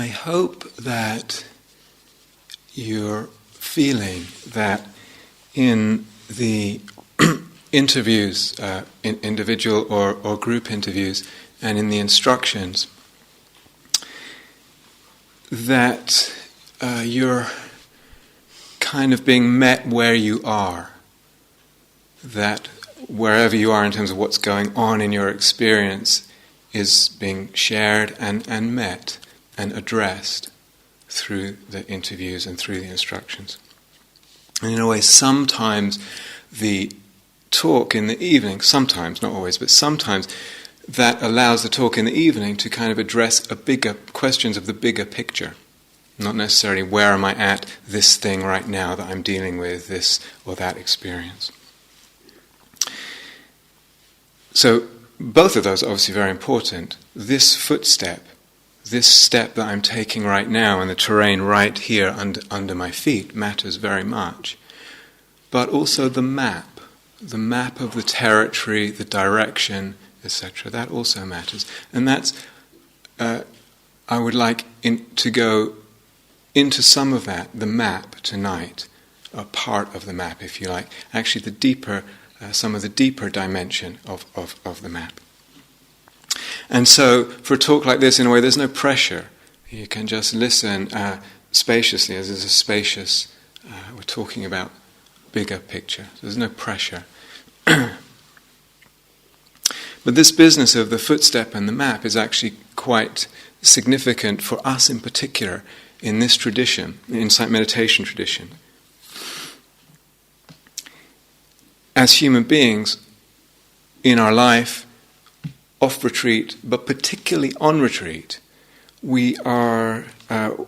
I hope that you're feeling that in the interviews, individual or group interviews, and in the instructions, that you're kind of being met where you are. That wherever you are in terms of what's going on in your experience is being shared and met and addressed through the interviews and through the instructions. And in a way, sometimes the talk in the evening, sometimes, not always, but sometimes, that allows the talk in the evening to kind of address questions of the bigger picture. Not necessarily where am I at this thing right now that I'm dealing with, this or that experience. So both of those are obviously very important. This footstep, this step that I'm taking right now in the terrain right here under my feet matters very much. But also the map of the territory, the direction, etc. That also matters. And that's, I would like to go into some of that, the map tonight, a part of the map, if you like, actually the deeper, some of the deeper dimension of the map. And so, for a talk like this, in a way, there's no pressure. You can just listen spaciously, as is a spacious, we're talking about bigger picture. So there's no pressure. But this business of the footstep and the map is actually quite significant for us in particular in this tradition, the insight meditation tradition. As human beings, in our life, off retreat, but particularly on retreat, we are, on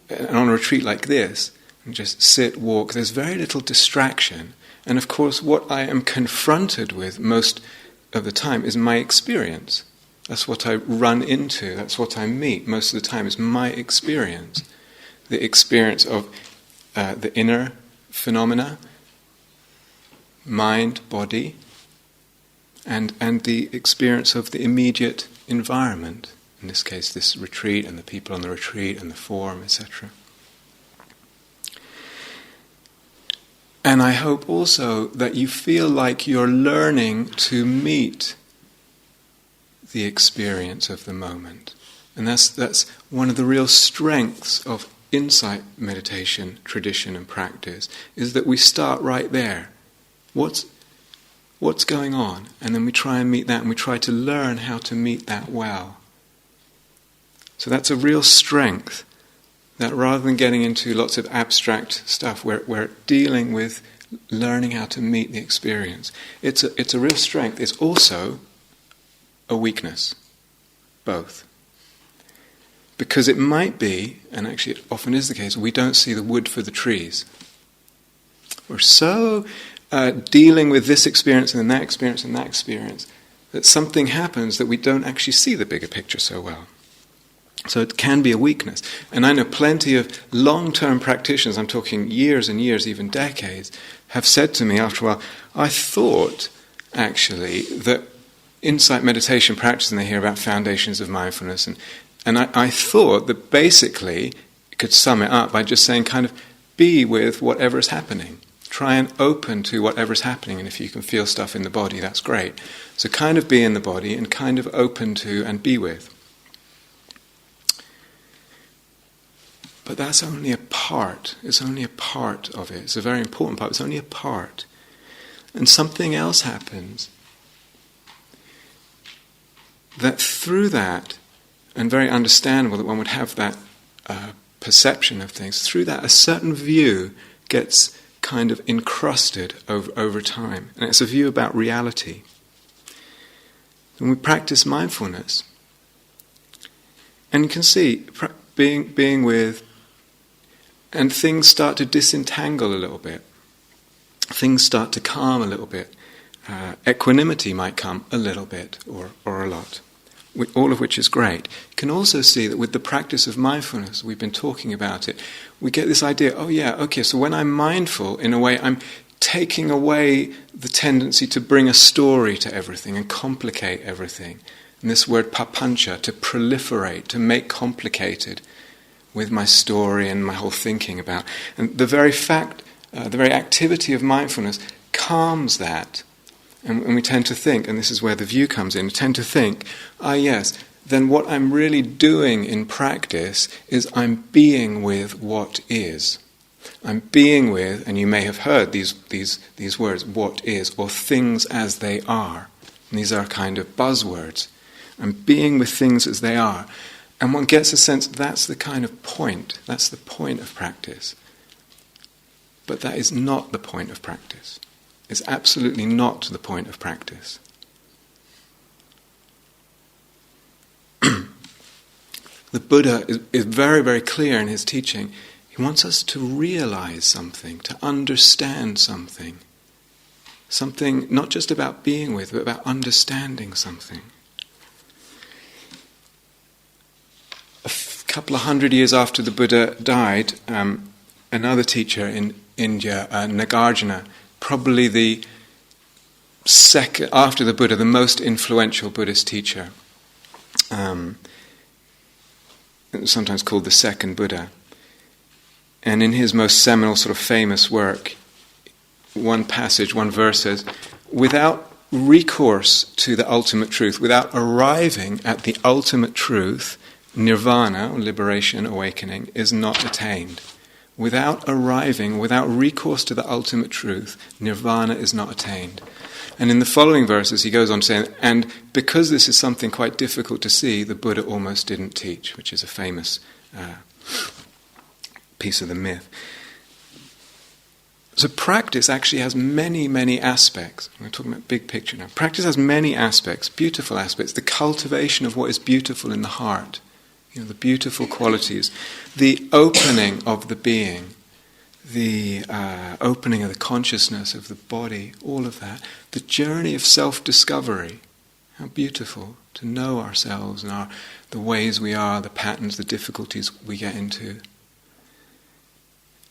a retreat like this, and just sit, walk, there's very little distraction. And of course, what I am confronted with most of the time is my experience. That's what I run into, that's what I meet most of the time, is my experience. The experience of the inner phenomena, mind, body, and the experience of the immediate environment. In this case, this retreat and the people on the retreat and the form, etc. And I hope also that you feel like you're learning to meet the experience of the moment. And that's one of the real strengths of insight meditation tradition and practice, is that we start right there. What's going on? And then we try and meet that, and we try to learn how to meet that well. So that's a real strength, that rather than getting into lots of abstract stuff, we're dealing with learning how to meet the experience. It's a real strength. It's also a weakness, both. Because it might be, and actually it often is the case, we don't see the wood for the trees. We're so dealing with this experience and then that experience and that experience that something happens that we don't actually see the bigger picture so well. So it can be a weakness. And I know plenty of long-term practitioners, I'm talking years and years, even decades, have said to me after a while, I thought actually that insight meditation practice, and they hear about foundations of mindfulness, and I thought that basically you could sum it up by just saying kind of be with whatever is happening. Try and open to whatever is happening, and if you can feel stuff in the body, that's great. So kind of be in the body and kind of open to and be with. But that's only a part. It's only a part of it. It's a very important part. It's only a part. And something else happens. That through that, and very understandable that one would have that perception of things, through that a certain view gets kind of encrusted over time. And it's a view about reality. When we practice mindfulness, and you can see, being with, and things start to disentangle a little bit. Things start to calm a little bit. Equanimity might come a little bit, or a lot. All of which is great. You can also see that with the practice of mindfulness, we've been talking about it, we get this idea, oh yeah, okay, so when I'm mindful, in a way, I'm taking away the tendency to bring a story to everything and complicate everything. And this word papancha, to proliferate, to make complicated. with my story and my whole thinking about. And the very fact, the very activity of mindfulness calms that. And we tend to think, and this is where the view comes in, we tend to think, yes, then what I'm really doing in practice is I'm being with what is. I'm being with, and you may have heard these words, what is, or things as they are. And these are kind of buzzwords. I'm being with things as they are. And one gets a sense that's the kind of point, that's the point of practice. But that is not the point of practice. It's absolutely not the point of practice. The Buddha is very, very clear in his teaching. He wants us to realize something, to understand something. Something not just about being with, but about understanding something. A couple of hundred years after the Buddha died, another teacher in India, Nagarjuna, probably the second, after the Buddha, the most influential Buddhist teacher, sometimes called the second Buddha. And in his most seminal, sort of famous work, one passage, one verse says, without recourse to the ultimate truth, without arriving at the ultimate truth, nirvana, or liberation, awakening, is not attained. Without arriving, without recourse to the ultimate truth, nirvana is not attained. And in the following verses he goes on saying, and because this is something quite difficult to see, the Buddha almost didn't teach, which is a famous piece of the myth. So practice actually has many, many aspects. We're talking about big picture now. Practice has many aspects, beautiful aspects, the cultivation of what is beautiful in the heart, the beautiful qualities, the opening of the being, the opening of the consciousness of the body, all of that. The journey of self-discovery. How beautiful to know ourselves and the ways we are, the patterns, the difficulties we get into.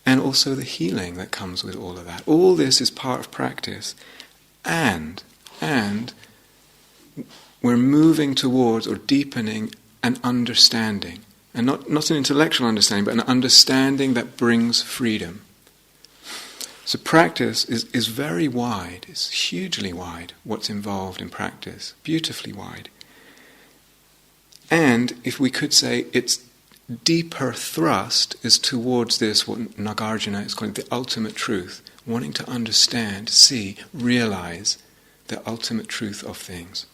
And also the healing that comes with all of that. All this is part of practice. And we're moving towards or deepening an understanding. And not an intellectual understanding, but an understanding that brings freedom. So practice is very wide. It's hugely wide, what's involved in practice. Beautifully wide. And if we could say its deeper thrust is towards this, what Nagarjuna is calling the ultimate truth, wanting to understand, see, realize the ultimate truth of things.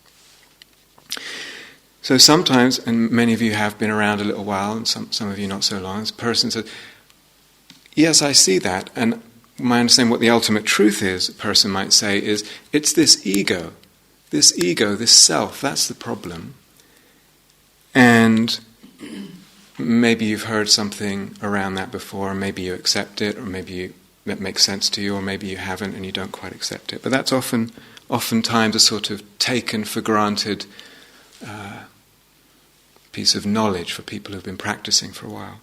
So sometimes, and many of you have been around a little while, and some of you not so long, this person says, yes, I see that, and my understanding what the ultimate truth is, a person might say, is it's this ego, this self, that's the problem. And maybe you've heard something around that before, maybe you accept it, or maybe that makes sense to you, or maybe you haven't and you don't quite accept it. But that's oftentimes a sort of taken for granted piece of knowledge for people who've been practicing for a while.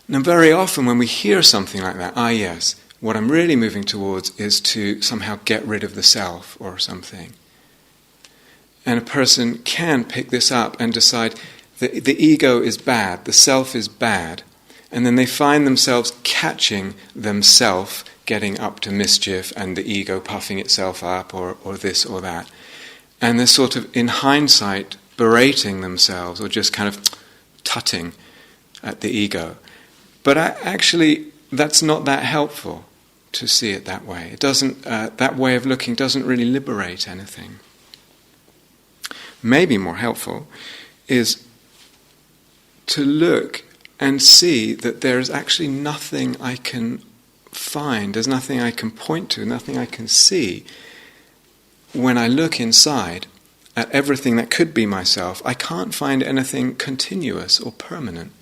Now very often when we hear something like that, yes, what I'm really moving towards is to somehow get rid of the self or something. And a person can pick this up and decide that the ego is bad, the self is bad, and then they find themselves catching themselves getting up to mischief and the ego puffing itself up or this or that. And they're sort of, in hindsight, berating themselves or just kind of tutting at the ego. But actually, that's not that helpful to see it that way. It doesn't. That way of looking doesn't really liberate anything. Maybe more helpful is to look and see that there is actually nothing I can find, there's nothing I can point to, nothing I can see. When I look inside at everything that could be myself, I can't find anything continuous or permanent.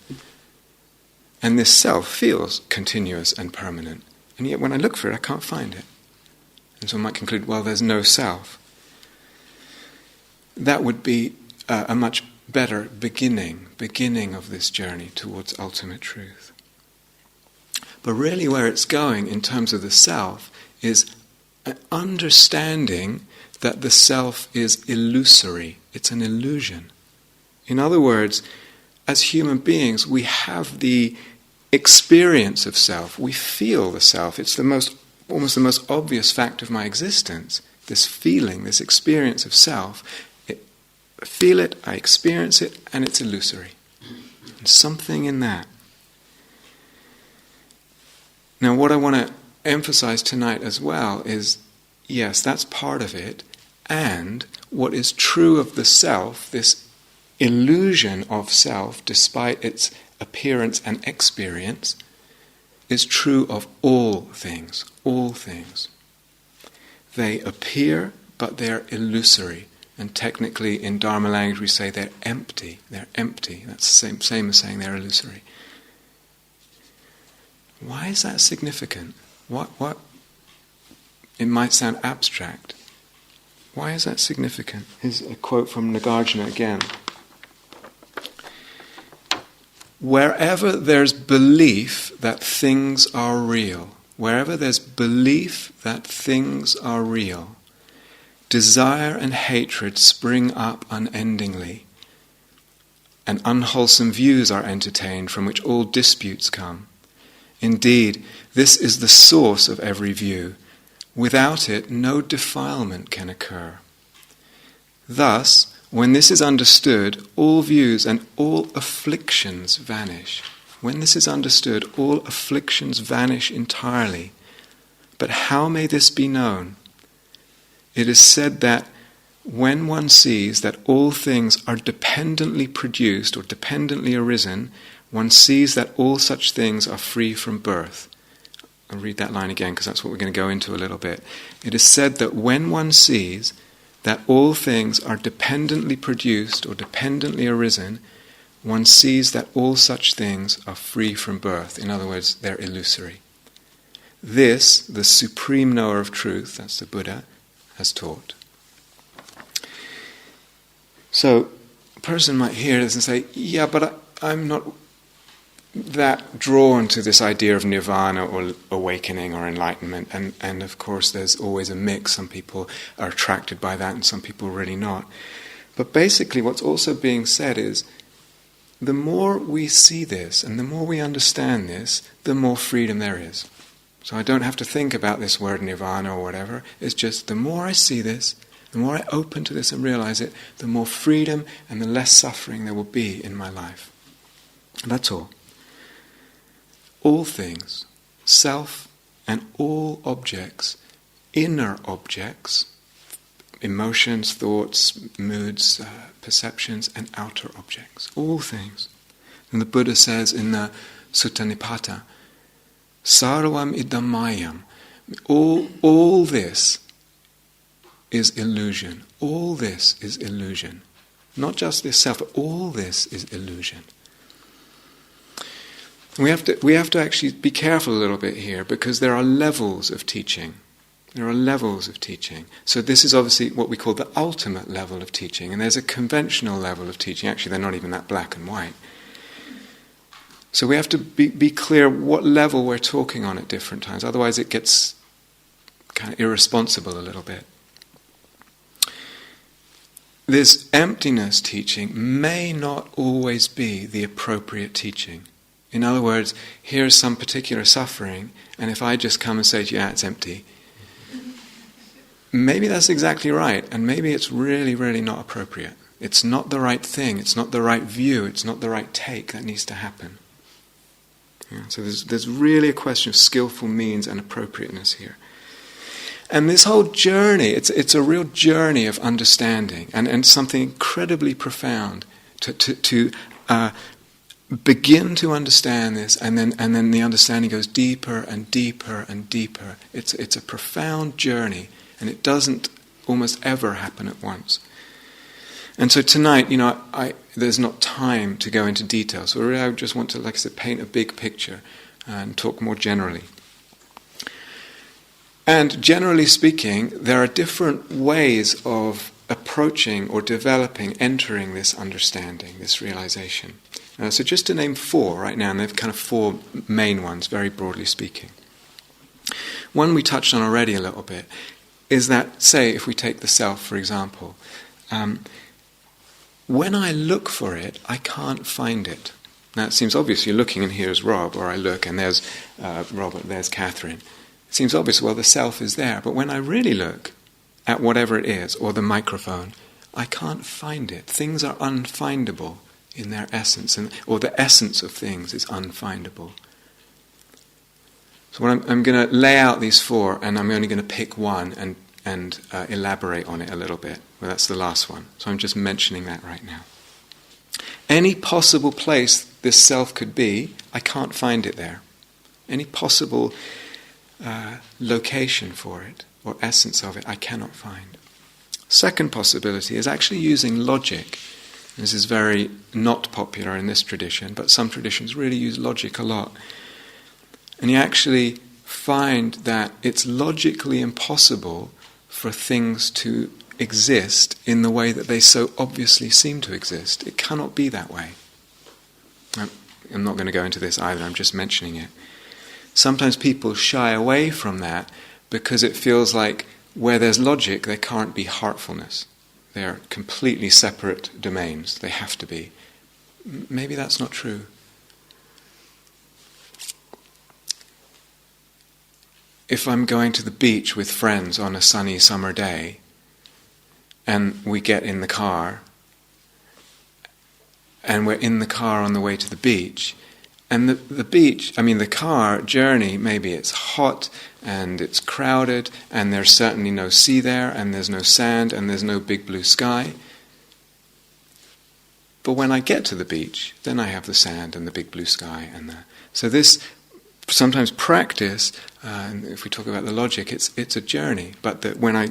And this self feels continuous and permanent. And yet when I look for it, I can't find it. And so I might conclude, well, there's no self. That would be a much better beginning of this journey towards ultimate truth. But really where it's going in terms of the self is an understanding that the self is illusory. It's an illusion. In other words, as human beings, we have the experience of self. We feel the self. It's almost the most obvious fact of my existence. This feeling, this experience of self. I feel it, I experience it, and it's illusory. And something in that. Now, what I want to emphasize tonight as well is, yes, that's part of it, and what is true of the self, this illusion of self, despite its appearance and experience, is true of all things, all things. They appear, but they're illusory. And technically, in Dharma language, we say they're empty. They're empty. That's the same as saying they're illusory. Why is that significant? What? It might sound abstract. Why is that significant? Here's a quote from Nagarjuna again. Wherever there's belief that things are real, wherever there's belief that things are real, desire and hatred spring up unendingly, and unwholesome views are entertained from which all disputes come. Indeed, this is the source of every view. Without it, no defilement can occur. Thus, when this is understood, all views and all afflictions vanish. When this is understood, all afflictions vanish entirely. But how may this be known? It is said that when one sees that all things are dependently produced or dependently arisen, one sees that all such things are free from birth. I'll read that line again because that's what we're going to go into a little bit. It is said that when one sees that all things are dependently produced or dependently arisen, one sees that all such things are free from birth. In other words, they're illusory. This, the supreme knower of truth, that's the Buddha, has taught. So, a person might hear this and say, yeah, but I'm not that drawn to this idea of nirvana or awakening or enlightenment. And of course there's always a mix. Some people are attracted by that and some people really not. But basically what's also being said is, the more we see this and the more we understand this, the more freedom there is. So I don't have to think about this word nirvana or whatever. It's just the more I see this, the more I open to this and realize it, the more freedom and the less suffering there will be in my life. That's all. All things, self and all objects, inner objects, emotions, thoughts, moods, perceptions, and outer objects, all things. And the Buddha says in the Sutta Nipata, Sarvam idam mayam, all this is illusion. All this is illusion. Not just this self, but all this is illusion. We have to actually be careful a little bit here because there are levels of teaching. There are levels of teaching. So this is obviously what we call the ultimate level of teaching, and there's a conventional level of teaching. Actually, they're not even that black and white. So we have to be clear what level we're talking on at different times. Otherwise it gets kind of irresponsible a little bit. This emptiness teaching may not always be the appropriate teaching. In other words, here's some particular suffering, and if I just come and say to you, yeah, it's empty, maybe that's exactly right, and maybe it's really, really not appropriate. It's not the right thing, it's not the right view, it's not the right take that needs to happen. Yeah, so there's really a question of skillful means and appropriateness here. And this whole journey, it's a real journey of understanding, and something incredibly profound to begin to understand this, and then the understanding goes deeper and deeper and deeper. It's a profound journey, and it doesn't almost ever happen at once. And so tonight, there's not time to go into detail. So really I just want to, like I said, paint a big picture and talk more generally. And generally speaking, there are different ways of approaching or developing, entering this understanding, this realization. So just to name 4 right now, and they've kind of 4 main ones, very broadly speaking. One we touched on already a little bit, is that, say, if we take the self, for example, when I look for it, I can't find it. Now it seems obvious, you're looking and here's Rob, or I look and there's Robert, there's Catherine. It seems obvious, well, the self is there, but when I really look at whatever it is, or the microphone, I can't find it. Things are unfindable in their essence, or the essence of things is unfindable. So I'm going to lay out these four, and I'm only going to pick one and elaborate on it a little bit. Well, that's the last one. So I'm just mentioning that right now. Any possible place this self could be, I can't find it there. Any possible location for it, or essence of it, I cannot find. Second possibility is actually using logic. This is very not popular in this tradition, but some traditions really use logic a lot. And you actually find that it's logically impossible for things to exist in the way that they so obviously seem to exist. It cannot be that way. I'm not going to go into this either, I'm just mentioning it. Sometimes people shy away from that because it feels like where there's logic, there can't be heartfulness. They're completely separate domains. They have to be. Maybe that's not true. If I'm going to the beach with friends on a sunny summer day, and we get in the car, and we're in the car on the way to the beach, and the beach, the car journey, maybe it's hot and it's crowded and there's certainly no sea there and there's no sand and there's no big blue sky. But when I get to the beach, then I have the sand and the big blue sky. So this, sometimes practice, and if we talk about the logic, it's a journey. But when I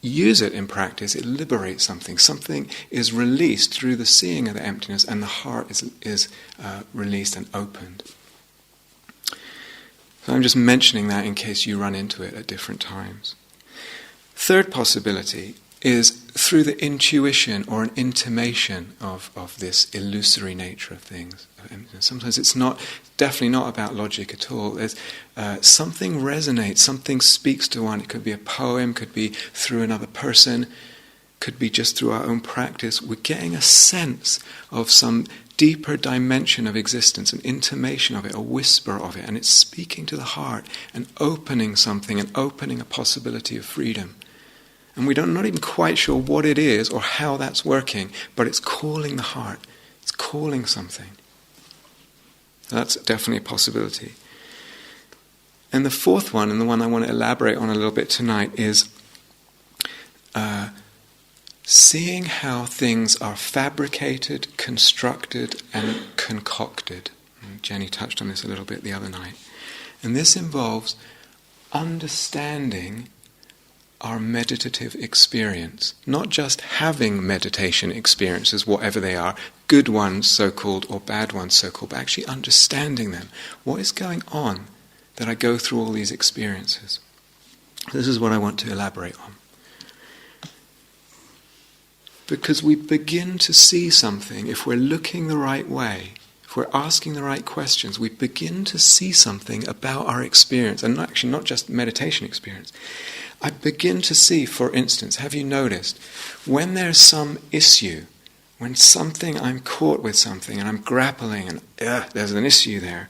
use it in practice, it liberates something. Something is released through the seeing of the emptiness, and the heart is released and opened. So I'm just mentioning that in case you run into it at different times. Third possibility is through the intuition or an intimation of this illusory nature of things. Sometimes it's definitely not about logic at all. There's something resonates, something speaks to one. It could be a poem, could be through another person, could be just through our own practice. We're getting a sense of some deeper dimension of existence, an intimation of it, a whisper of it, and it's speaking to the heart and opening something and opening a possibility of freedom. And we're not even quite sure what it is or how that's working, but it's calling the heart. It's calling something. That's definitely a possibility. And the fourth one, and the one I want to elaborate on a little bit tonight, is seeing how things are fabricated, constructed, and concocted. And Jenny touched on this a little bit the other night. And this involves understanding our meditative experience. Not just having meditation experiences, whatever they are, good ones so-called or bad ones so-called, but actually understanding them. What is going on that I go through all these experiences? This is what I want to elaborate on. Because we begin to see something, if we're looking the right way, if we're asking the right questions, we begin to see something about our experience, and actually not just meditation experience. I begin to see, for instance, have you noticed, when there's some issue, when I'm caught with something and I'm grappling and there's an issue there,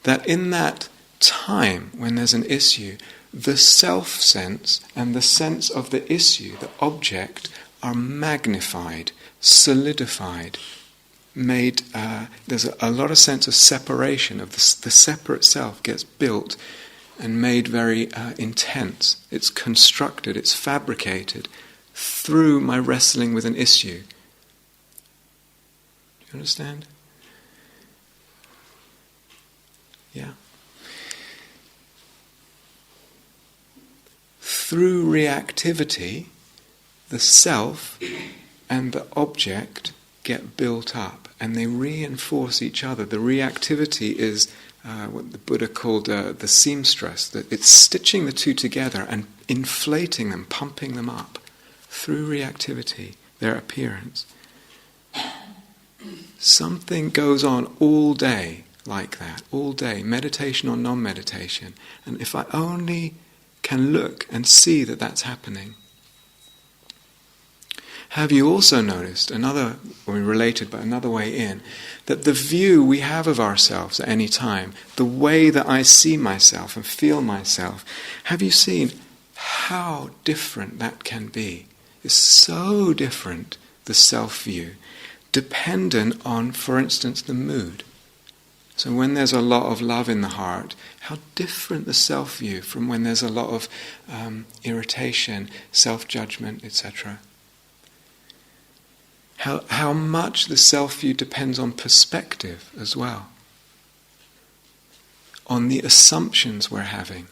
that in that time when there's an issue, the self-sense and the sense of the issue, the object, are magnified, solidified, made, there's a lot of sense of separation, of the separate self gets built and made very intense. It's constructed, it's fabricated through my wrestling with an issue. Do you understand? Yeah. Through reactivity, the self and the object get built up and they reinforce each other. The reactivity is what the Buddha called the seamstress, that it's stitching the two together and inflating them, pumping them up through reactivity, their appearance. Something goes on all day like that, all day, meditation or non-meditation. And if I only can look and see that that's happening. have you also noticed, related but another way in, that the view we have of ourselves at any time, the way that I see myself and feel myself, have you seen how different that can be? It's so different, the self-view, dependent on, for instance, the mood. So when there's a lot of love in the heart, how different the self-view from when there's a lot of irritation, self-judgment, etc. How much the self-view depends on perspective as well, on the assumptions we're having,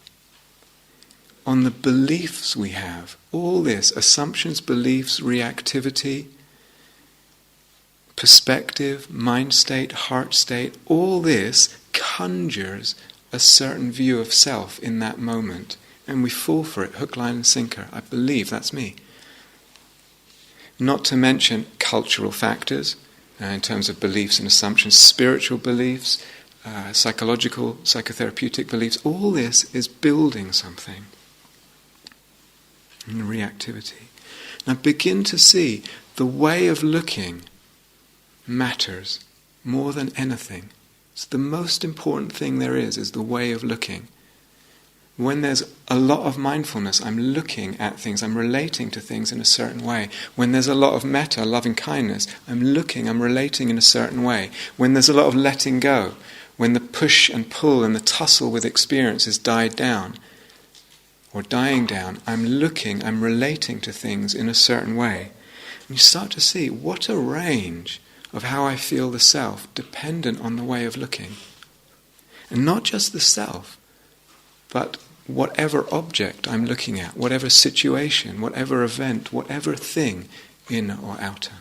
on the beliefs we have. All this, assumptions, beliefs, reactivity, perspective, mind state, heart state, all this conjures a certain view of self in that moment. And we fall for it, hook, line and sinker. I believe that's me. Not to mention cultural factors in terms of beliefs and assumptions, spiritual beliefs, psychological, psychotherapeutic beliefs. All this is building something in reactivity. Now begin to see the way of looking matters more than anything. It's the most important thing there is the way of looking. When there's a lot of mindfulness, I'm looking at things, I'm relating to things in a certain way. When there's a lot of metta, loving kindness, I'm relating in a certain way. When there's a lot of letting go, when the push and pull and the tussle with experience is died down, or dying down, I'm relating to things in a certain way. And you start to see what a range of how I feel the self dependent on the way of looking. And not just the self, but whatever object I'm looking at, whatever situation, whatever event, whatever thing, inner or outer.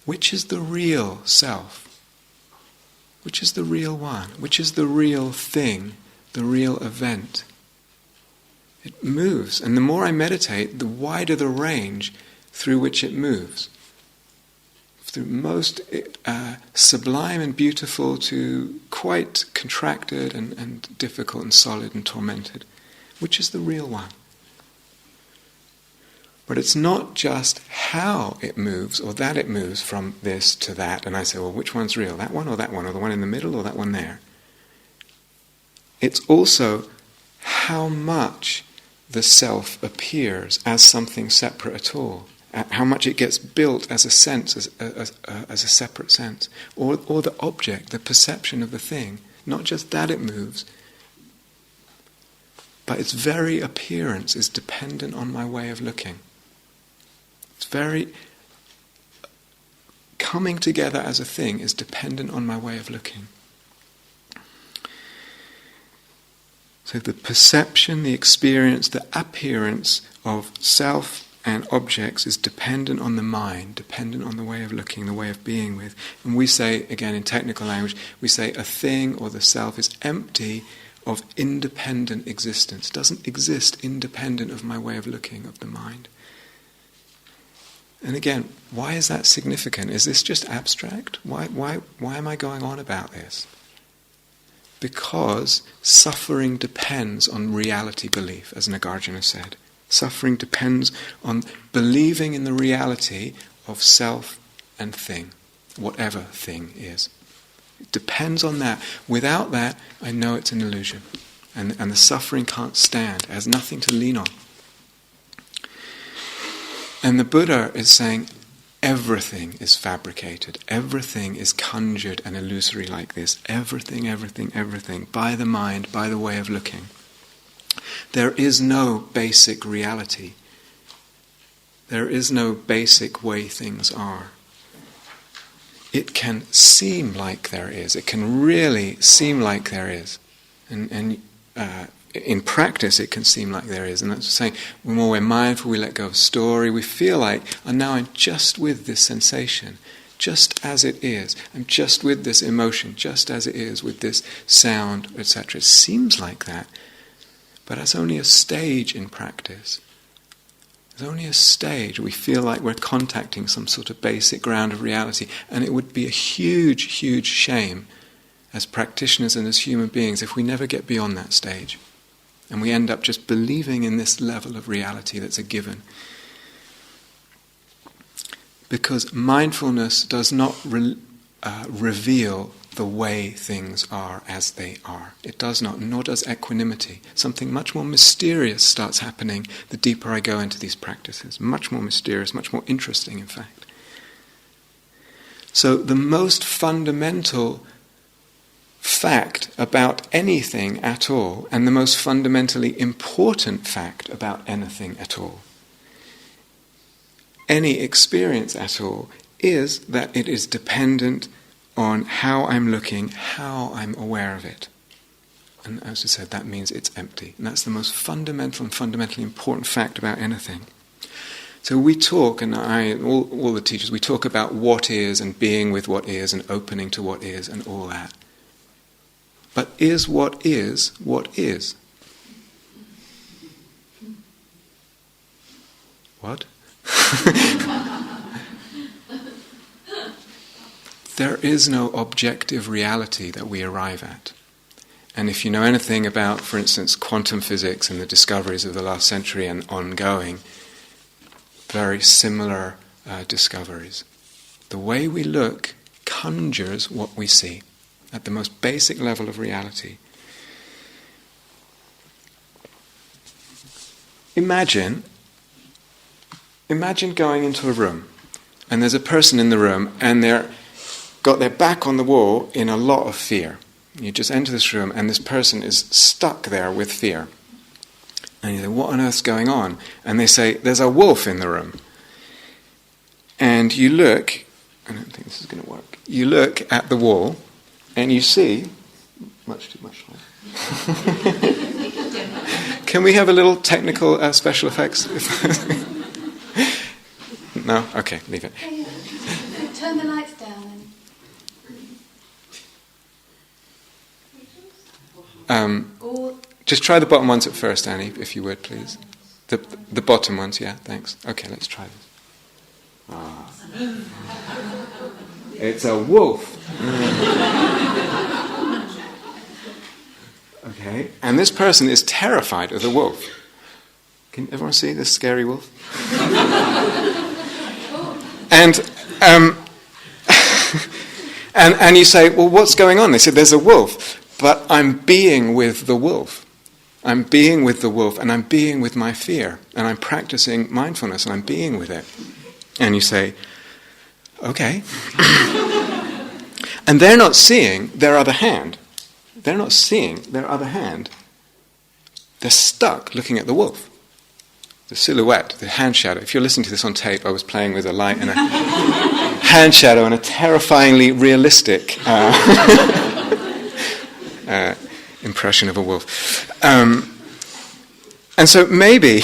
Which is the real self? Which is the real one? Which is the real thing, the real event? It moves, and the more I meditate, the wider the range through which it moves. Through most sublime and beautiful to quite contracted and difficult and solid and tormented. Which is the real one? But it's not just how it moves or that it moves from this to that, and I say, well, which one's real? That one, or the one in the middle, or that one there? It's also how much the self appears as something separate at all. How much it gets built as a sense, as a separate sense. Or the object, the perception of the thing. Not just that it moves, but its very appearance is dependent on my way of looking. It's very... coming together as a thing is dependent on my way of looking. So the perception, the experience, the appearance of self and objects is dependent on the mind, dependent on the way of looking, the way of being with. And we say, again in technical language, we say a thing or the self is empty of independent existence. It doesn't exist independent of my way of looking, of the mind. And again, why is that significant? Is this just abstract? Why am I going on about this? Because suffering depends on reality belief, as Nagarjuna said. Suffering depends on believing in the reality of self and thing, whatever thing is. It depends on that. Without that, I know it's an illusion. And the suffering can't stand. It has nothing to lean on. And the Buddha is saying everything is fabricated. Everything is conjured and illusory like this. Everything, by the mind, by the way of looking. There is no basic reality. There is no basic way things are. It can seem like there is. It can really seem like there is. And in practice it can seem like there is. And that's saying, the more we're mindful, we let go of story, we feel like, and now I'm just with this sensation, just as it is. I'm just with this emotion, just as it is, with this sound, etc. It seems like that. But that's only a stage in practice. It's only a stage. We feel like we're contacting some sort of basic ground of reality. And it would be a huge, huge shame as practitioners and as human beings if we never get beyond that stage. And we end up just believing in this level of reality that's a given. Because mindfulness does not reveal the way things are as they are. It does not, nor does equanimity. Something much more mysterious starts happening the deeper I go into these practices. Much more mysterious, much more interesting, in fact. So the most fundamental fact about anything at all, and the most fundamentally important fact about anything at all, any experience at all, is that it is dependent on how I'm looking, how I'm aware of it. And as I said, that means it's empty. And that's the most fundamental and fundamentally important fact about anything. So we talk, and all the teachers, we talk about what is and being with what is and opening to what is and all that. But is what is what is? What? There is no objective reality that we arrive at. And if you know anything about, for instance, quantum physics and the discoveries of the last century and ongoing, very similar discoveries. The way we look conjures what we see at the most basic level of reality. Imagine going into a room and there's a person in the room and they're got their back on the wall in a lot of fear. You just enter this room and this person is stuck there with fear. And you say, what on earth's going on? And they say, there's a wolf in the room. And you look, I don't think this is going to work. You look at the wall and you see, much too much light. Can we have a little technical special effects? No? Okay, leave it. Turn the lights down. Just try the bottom ones at first, Annie, if you would, please. The bottom ones, yeah, thanks. Okay, let's try this. It's a wolf. Okay, and this person is terrified of the wolf. Can everyone see this scary wolf? And and you say, well, what's going on? They said, there's a wolf. But I'm being with the wolf. I'm being with the wolf and I'm being with my fear. And I'm practicing mindfulness and I'm being with it. And you say, okay. And they're not seeing their other hand. They're not seeing their other hand. They're stuck looking at the wolf. The silhouette, the hand shadow. If you're listening to this on tape, I was playing with a light and a hand shadow and a terrifyingly realistic impression of a wolf. And so maybe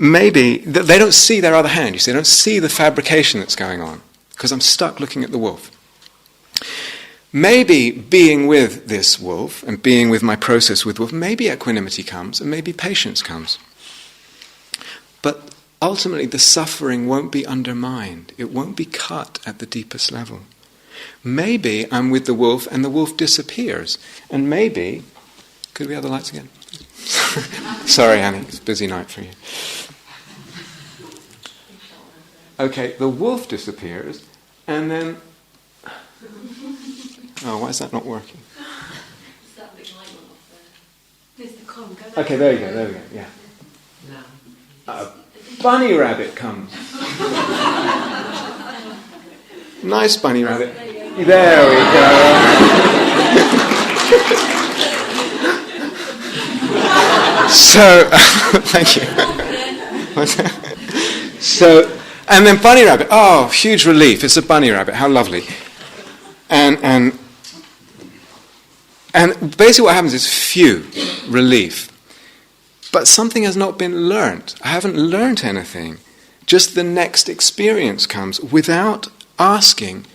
they don't see their other hand. You see, they don't see the fabrication that's going on because I'm stuck looking at the wolf. Maybe being with this wolf and being with my process with wolf, maybe equanimity comes and maybe patience comes. But ultimately the suffering won't be undermined. It won't be cut at the deepest level. Maybe I'm with the wolf and the wolf disappears. And maybe... Could we have the lights again? Sorry, Annie, it's a busy night for you. Okay, the wolf disappears and then... Oh, why is that not working? It's that big light one off there. There's the con. Go Okay, there we go, yeah. A bunny rabbit comes. Nice bunny rabbit. There we go. So, thank you. So, and then bunny rabbit. Oh, huge relief. It's a bunny rabbit. How lovely. And basically what happens is relief. But something has not been learnt. I haven't learnt anything. Just the next experience comes without asking,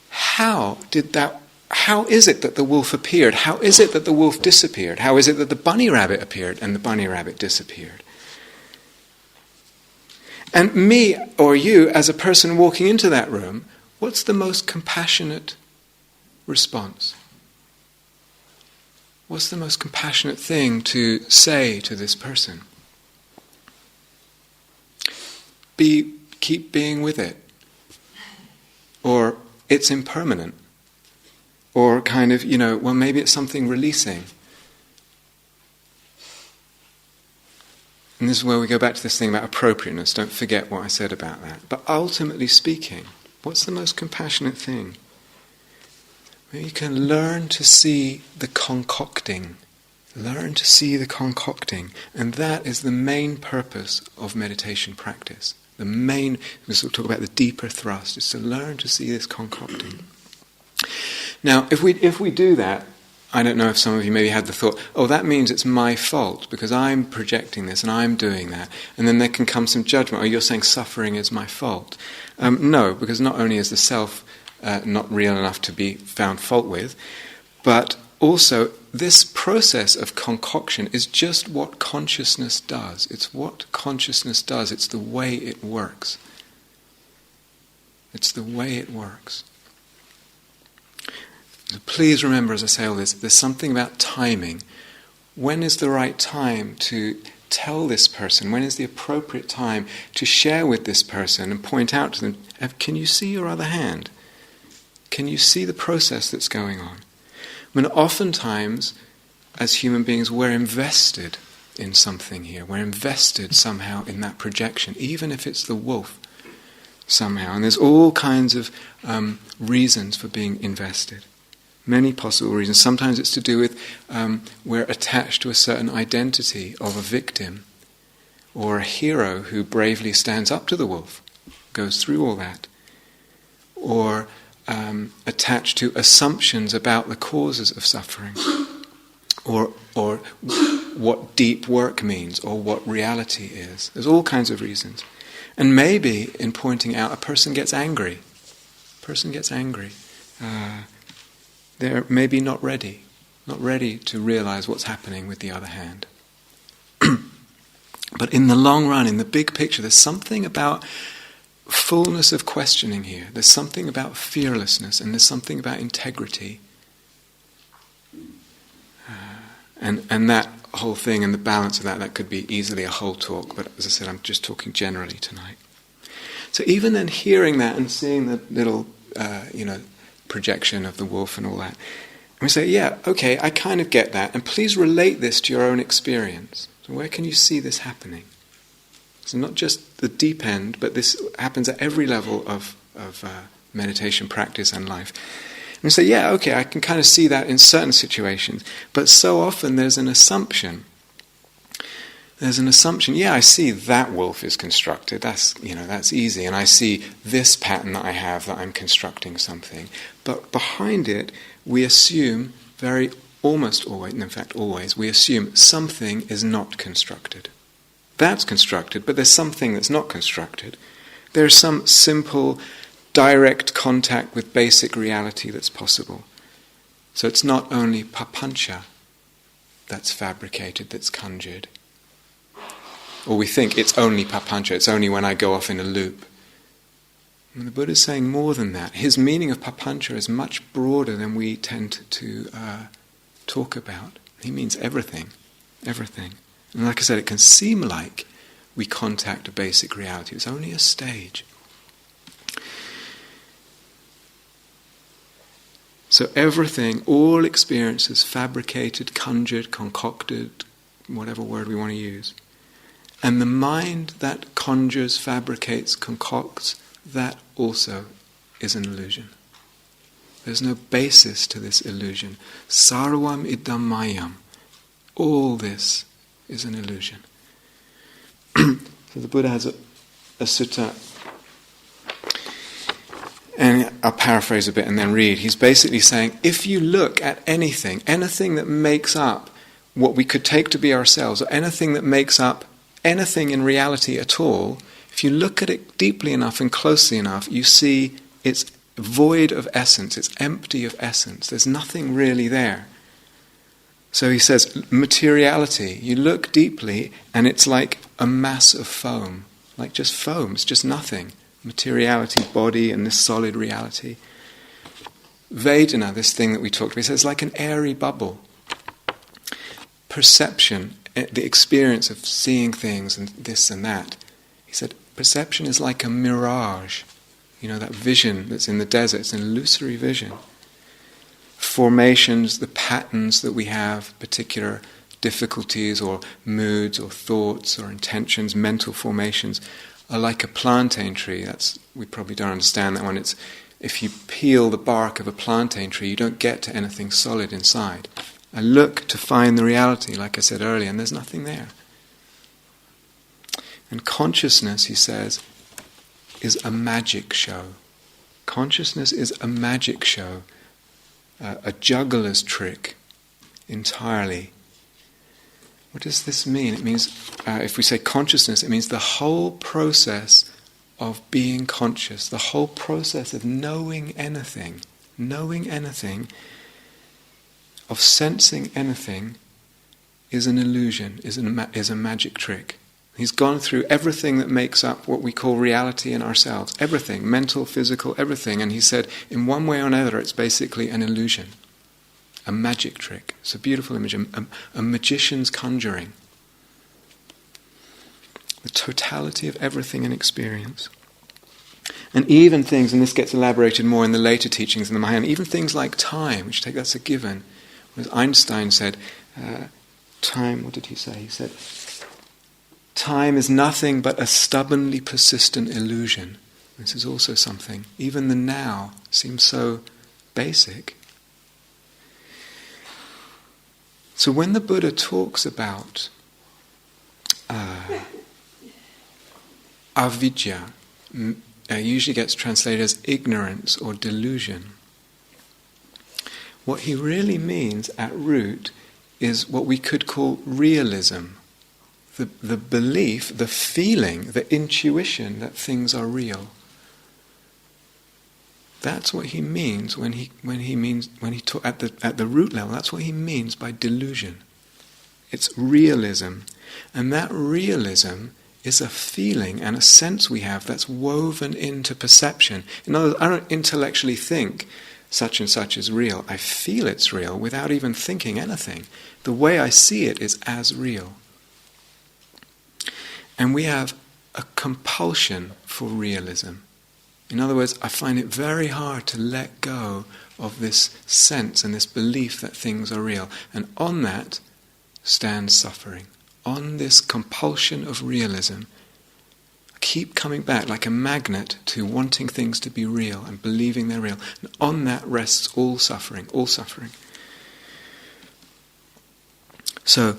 how is it that the wolf appeared? How is it that the wolf disappeared? How is it that the bunny rabbit appeared and the bunny rabbit disappeared? And me or you, as a person walking into that room, what's the most compassionate response? What's the most compassionate thing to say to this person? keep being with it. Or it's impermanent. Or kind of, well, maybe it's something releasing. And this is where we go back to this thing about appropriateness. Don't forget what I said about that. But ultimately speaking, what's the most compassionate thing? Well, you can learn to see the concocting. Learn to see the concocting. And that is the main purpose of meditation practice. The main, we sort of talk about the deeper thrust, is to learn to see this concocting. Now, if we do that, I don't know if some of you maybe had the thought, oh, that means it's my fault because I'm projecting this and I'm doing that. And then there can come some judgment, oh, you're saying suffering is my fault. No, because not only is the self not real enough to be found fault with, but also this process of concoction is just what consciousness does. It's what consciousness does. It's the way it works. It's the way it works. So please remember, as I say all this, there's something about timing. When is the right time to tell this person? When is the appropriate time to share with this person and point out to them, can you see your other hand? Can you see the process that's going on? I mean, oftentimes, as human beings, we're invested in something here. We're invested somehow in that projection, even if it's the wolf somehow. And there's all kinds of reasons for being invested. Many possible reasons. Sometimes it's to do with we're attached to a certain identity of a victim or a hero who bravely stands up to the wolf, goes through all that. Or attached to assumptions about the causes of suffering. Or what deep work means or what reality is. There's all kinds of reasons. And maybe in pointing out, a person gets angry. They're maybe not ready to realize what's happening with the other hand. But in the long run, in the big picture, there's something about fullness of questioning here. There's something about fearlessness, and there's something about integrity. And that whole thing and the balance of that could be easily a whole talk, but as I said, I'm just talking generally tonight. So even then hearing that and seeing the little, projection of the wolf and all that, and we say, yeah, okay, I kind of get that, and please relate this to your own experience. So where can you see this happening? So not just the deep end, but this happens at every level of meditation practice and life. And we say, yeah, okay, I can kind of see that in certain situations, but so often there's an assumption. Yeah, I see that wolf is constructed, that's easy, and I see this pattern that I have that I'm constructing something. But behind it, we assume almost always, in fact always, we assume something is not constructed. That's constructed, but there's something that's not constructed. There's some simple, direct contact with basic reality that's possible. So it's not only papancha that's fabricated, that's conjured. Or we think it's only papancha, it's only when I go off in a loop. And the Buddha's saying more than that. His meaning of papancha is much broader than we tend to talk about. He means everything. And like I said, it can seem like we contact a basic reality. It's only a stage. So everything, all experiences, fabricated, conjured, concocted, whatever word we want to use. And the mind that conjures, fabricates, concocts, that also is an illusion. There's no basis to this illusion. Sarvam idam mayam. All this is an illusion. So the Buddha has a sutta, and I'll paraphrase a bit and then read. He's basically saying, if you look at anything that makes up what we could take to be ourselves, or anything that makes up anything in reality at all, if you look at it deeply enough and closely enough, you see it's void of essence, it's empty of essence, there's nothing really there. So he says, materiality, you look deeply and it's like a mass of foam, like just foam, it's just nothing. Materiality, body, and this solid reality. Vedana, this thing that we talked about, he says, like an airy bubble. Perception, the experience of seeing things and this and that. He said, perception is like a mirage. You know, that vision that's in the desert, it's an illusory vision. Formations, the patterns that we have, particular difficulties or moods or thoughts or intentions, mental formations, are like a plantain tree. We probably don't understand that one. It's if you peel the bark of a plantain tree, you don't get to anything solid inside. I look to find the reality, like I said earlier, and there's nothing there. And consciousness, he says, is a magic show. Consciousness is a magic show, a juggler's trick entirely. What does this mean? It means, if we say consciousness, it means the whole process of being conscious, the whole process of knowing anything, of sensing anything, is an illusion, is a magic trick. He's gone through everything that makes up what we call reality in ourselves, everything, mental, physical, everything, and he said, in one way or another, it's basically an illusion, a magic trick. It's a beautiful image, a magician's conjuring. The totality of everything in experience. And even things, and this gets elaborated more in the later teachings in the Mahayana, even things like time, which that's a given. As Einstein said, time, what did he say? He said, time is nothing but a stubbornly persistent illusion. This is also something. Even the now seems so basic. So when the Buddha talks about avijja, usually gets translated as ignorance or delusion, what he really means at root is what we could call realism. The belief, the feeling, the intuition that things are real. That's what he means when he talk at the root level. That's what he means by delusion. It's realism, and that realism is a feeling and a sense we have that's woven into perception. In other words, I don't intellectually think such and such is real. I feel it's real without even thinking anything. The way I see it is as real. And we have a compulsion for realism. In other words, I find it very hard to let go of this sense and this belief that things are real. And on that stands suffering. On this compulsion of realism, I keep coming back like a magnet to wanting things to be real and believing they're real. And on that rests all suffering, all suffering. So,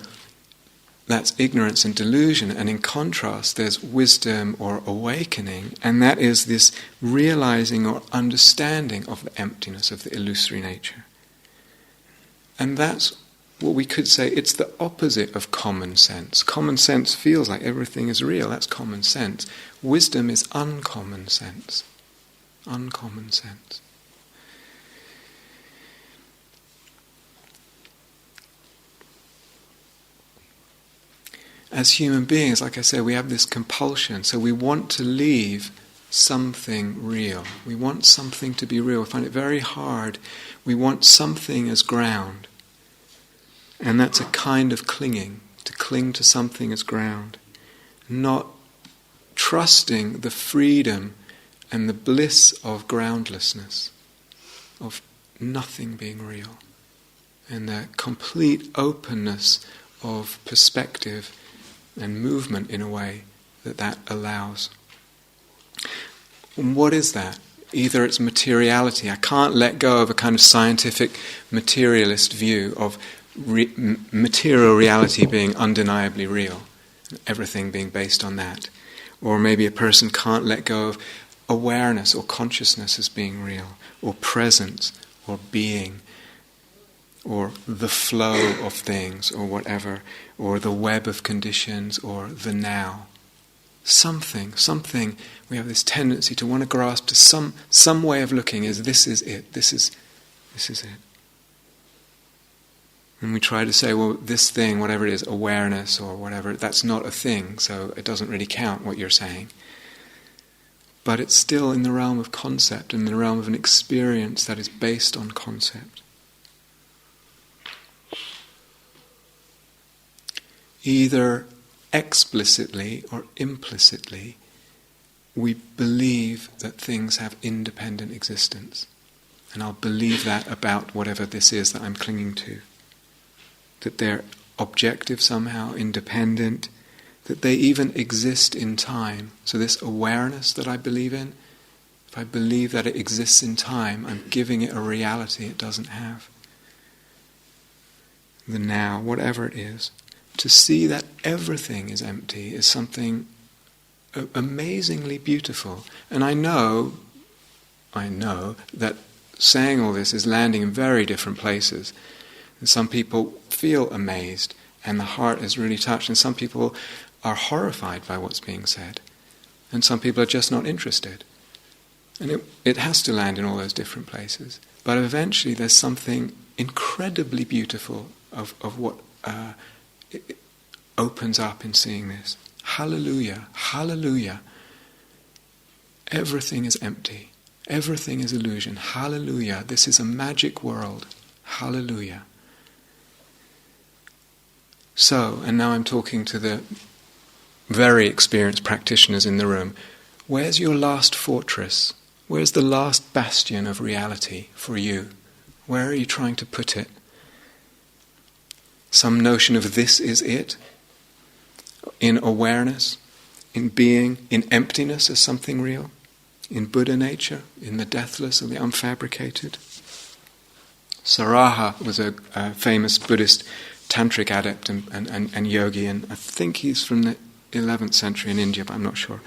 that's ignorance and delusion, and in contrast there's wisdom or awakening, and that is this realizing or understanding of the emptiness of the illusory nature. And that's what we could say, it's the opposite of common sense. Common sense feels like everything is real, that's common sense. Wisdom is uncommon sense. Uncommon sense. As human beings, like I said, we have this compulsion, so we want to leave something real. We want something to be real. We find it very hard. We want something as ground. And that's a kind of clinging, to cling to something as ground. Not trusting the freedom and the bliss of groundlessness, of nothing being real, and the complete openness of perspective and movement in a way that allows. And what is that? Either it's materiality. I can't let go of a kind of scientific materialist view of material reality being undeniably real, everything being based on that. Or maybe a person can't let go of awareness or consciousness as being real, or presence, or being, or the flow of things, or whatever, or the web of conditions, or the now. Something, we have this tendency to want to grasp to some way of looking as this is it, this is it. And we try to say, well, this thing, whatever it is, awareness or whatever, that's not a thing, so it doesn't really count what you're saying. But it's still in the realm of concept, in the realm of an experience that is based on concept. Either explicitly or implicitly, we believe that things have independent existence. And I'll believe that about whatever this is that I'm clinging to. That they're objective somehow, independent, that they even exist in time. So this awareness that I believe in, if I believe that it exists in time, I'm giving it a reality it doesn't have. The now, whatever it is. To see that everything is empty is something amazingly beautiful. And I know that saying all this is landing in very different places. And some people feel amazed and the heart is really touched, and some people are horrified by what's being said. And some people are just not interested. And it has to land in all those different places. But eventually there's something incredibly beautiful of what it opens up in seeing this. Hallelujah, hallelujah. Everything is empty. Everything is illusion. Hallelujah. This is a magic world. Hallelujah. So, and now I'm talking to the very experienced practitioners in the room. Where's your last fortress? Where's the last bastion of reality for you? Where are you trying to put it? Some notion of this is it? In awareness, in being, in emptiness as something real, in Buddha nature, in the deathless or the unfabricated. Saraha was a famous Buddhist tantric adept and yogi, and I think he's from the 11th century in India, but I'm not sure.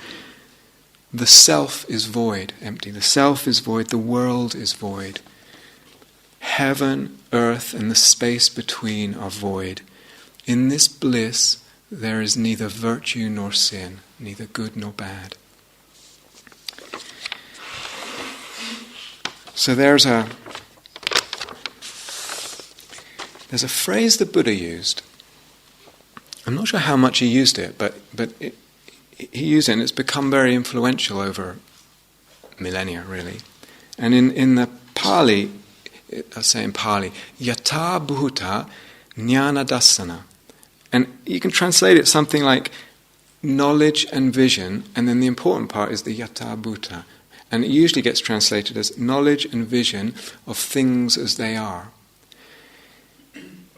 The self is void, empty. The self is void, the world is void. Heaven, earth, and the space between are void. In this bliss, there is neither virtue nor sin, neither good nor bad. So there's a phrase the Buddha used. I'm not sure how much he used it, but he used it, and it's become very influential over millennia, really. And in the Pali, I say in Pali, yata bhuta jnana dassana. And you can translate it something like knowledge and vision, and then the important part is the yata bhuta. And it usually gets translated as knowledge and vision of things as they are.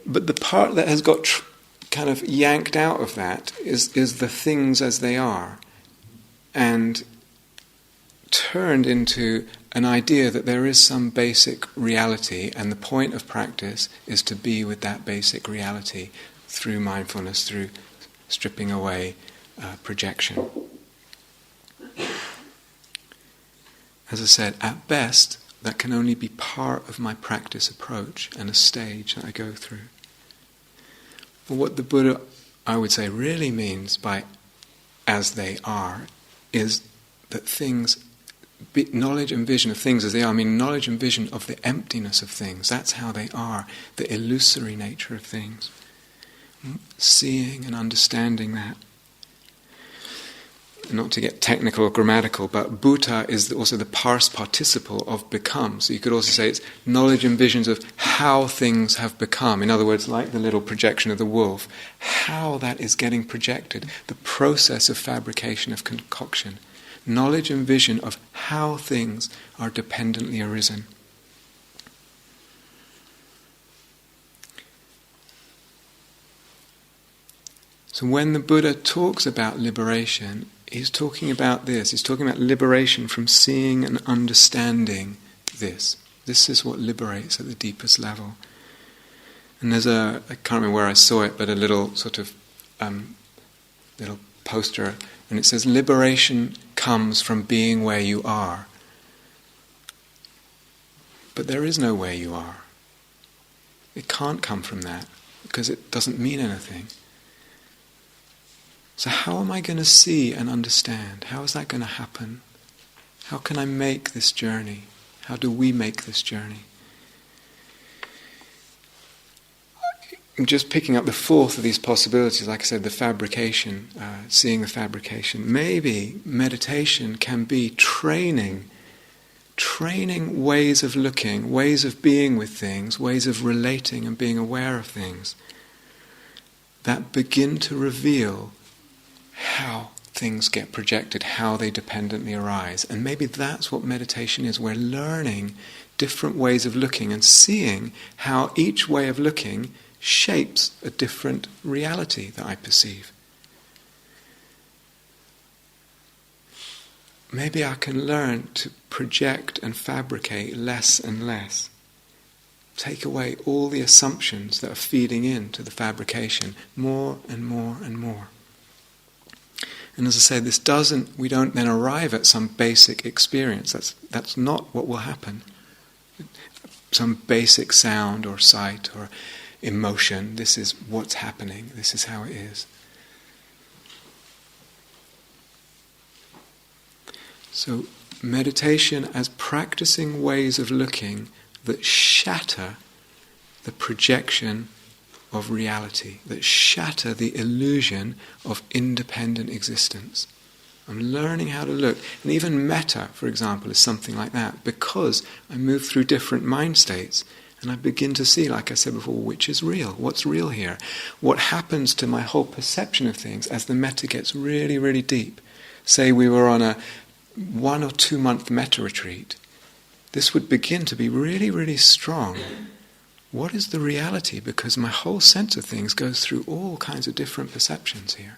But the part that has got kind of yanked out of that is the things as they are, and turned into an idea that there is some basic reality, and the point of practice is to be with that basic reality through mindfulness, through stripping away projection. As I said, at best, that can only be part of my practice approach and a stage that I go through. But what the Buddha, I would say, really means by as they are is that things, knowledge and vision of things as they are, I mean knowledge and vision of the emptiness of things. That's how they are, the illusory nature of things. Seeing and understanding that. Not to get technical or grammatical, but bhuta is also the past participle of become. So you could also say it's knowledge and visions of how things have become. In other words, like the little projection of the wolf, how that is getting projected, the process of fabrication, of concoction. Knowledge and vision of how things are dependently arisen. So when the Buddha talks about liberation, he's talking about this. He's talking about liberation from seeing and understanding this. This is what liberates at the deepest level. And there's I can't remember where I saw it, but a little sort of little poster, and it says, liberation comes from being where you are. But there is no where you are. It can't come from that, because it doesn't mean anything. So how am I going to see and understand? How is that going to happen? How can I make this journey? How do we make this journey? I'm just picking up the fourth of these possibilities, like I said, the fabrication, seeing the fabrication. Maybe meditation can be training ways of looking, ways of being with things, ways of relating and being aware of things that begin to reveal how things get projected, how they dependently arise. And maybe that's what meditation is. We're learning different ways of looking and seeing how each way of looking shapes a different reality that I perceive. Maybe I can learn to project and fabricate less and less. Take away all the assumptions that are feeding into the fabrication, more and more and more. And as I say, we don't then arrive at some basic experience. That's not what will happen. Some basic sound or sight or emotion. This is what's happening. This is how it is. So meditation as practicing ways of looking that shatter the projection of reality, that shatter the illusion of independent existence. I'm learning how to look. And even metta, for example, is something like that, because I move through different mind states and I begin to see, like I said before, which is real, what's real here, what happens to my whole perception of things as the metta gets really, really deep. Say we were on a 1 or 2 month metta retreat. This would begin to be really, really strong. What is the reality? Because my whole sense of things goes through all kinds of different perceptions here.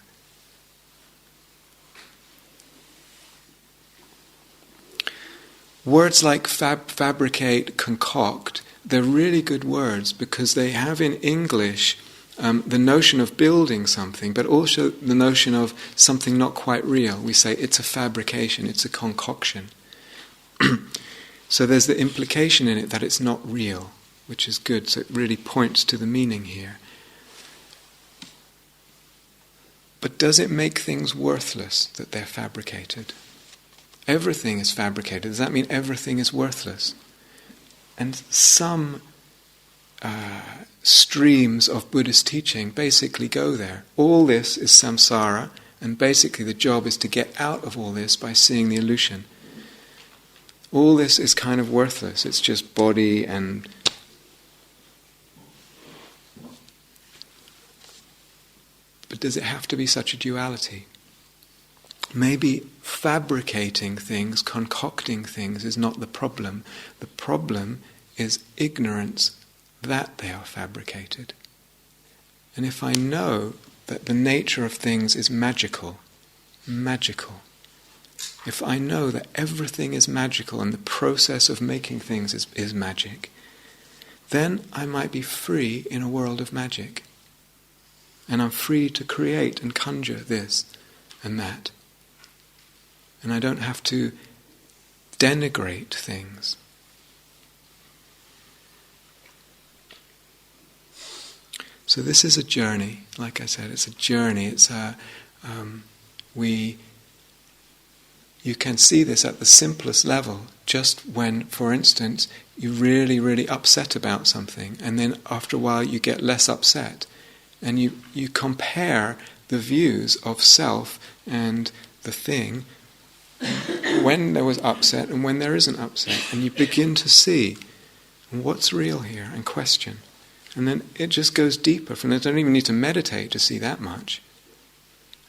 Words like fabricate, concoct, they're really good words because they have in English the notion of building something, but also the notion of something not quite real. We say it's a fabrication, it's a concoction. So there's the implication in it that it's not real, which is good. So it really points to the meaning here. But does it make things worthless that they're fabricated? Everything is fabricated. Does that mean everything is worthless? And some streams of Buddhist teaching basically go there. All this is samsara, and basically the job is to get out of all this by seeing the illusion. All this is kind of worthless. It's just body and... But does it have to be such a duality? Maybe fabricating things, concocting things is not the problem. The problem is ignorance that they are fabricated. And if I know that the nature of things is magical, if I know that everything is magical and the process of making things is magic, then I might be free in a world of magic. And I'm free to create and conjure this and that. And I don't have to denigrate things. So this is a journey. Like I said, it's a journey. It's you can see this at the simplest level, just when, for instance, you're really, really upset about something, and then after a while you get less upset, and you compare the views of self and the thing when there was upset and when there isn't upset, and you begin to see what's real here and question. And then it just goes deeper. From there, you don't even need to meditate to see that much.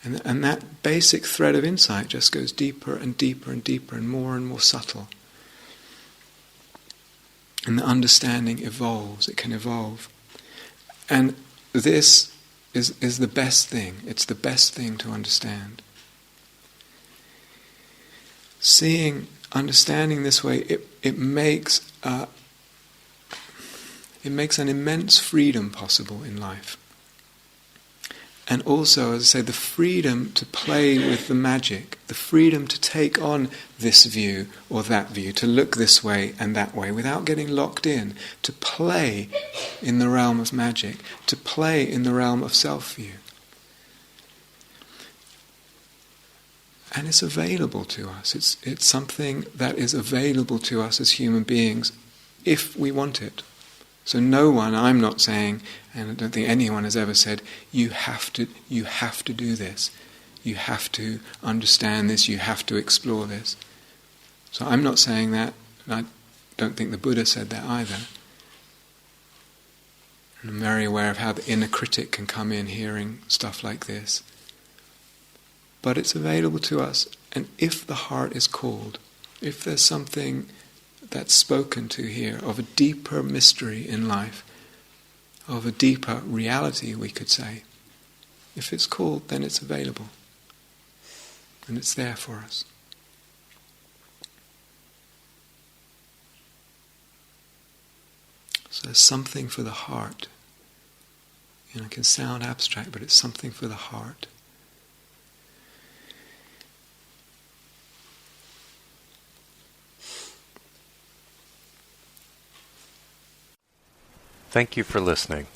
And that basic thread of insight just goes deeper and deeper and deeper and more subtle. And the understanding evolves. It can evolve. And this is the best thing. It's the best thing to understand. Understanding this way, it makes an immense freedom possible in life. And also, as I say, the freedom to play with the magic, the freedom to take on this view or that view, to look this way and that way without getting locked in, to play in the realm of magic, to play in the realm of self-view. And it's available to us. It's something that is available to us as human beings if we want it. So no one, I'm not saying, and I don't think anyone has ever said, you have to do this. You have to understand this, you have to explore this. So I'm not saying that, and I don't think the Buddha said that either. And I'm very aware of how the inner critic can come in hearing stuff like this. but it's available to us. And if the heart is called, if there's something that's spoken to here of a deeper mystery in life, of a deeper reality, we could say, if it's called, then it's available. And it's there for us. So there's something for the heart. It can sound abstract, but it's something for the heart. Thank you for listening.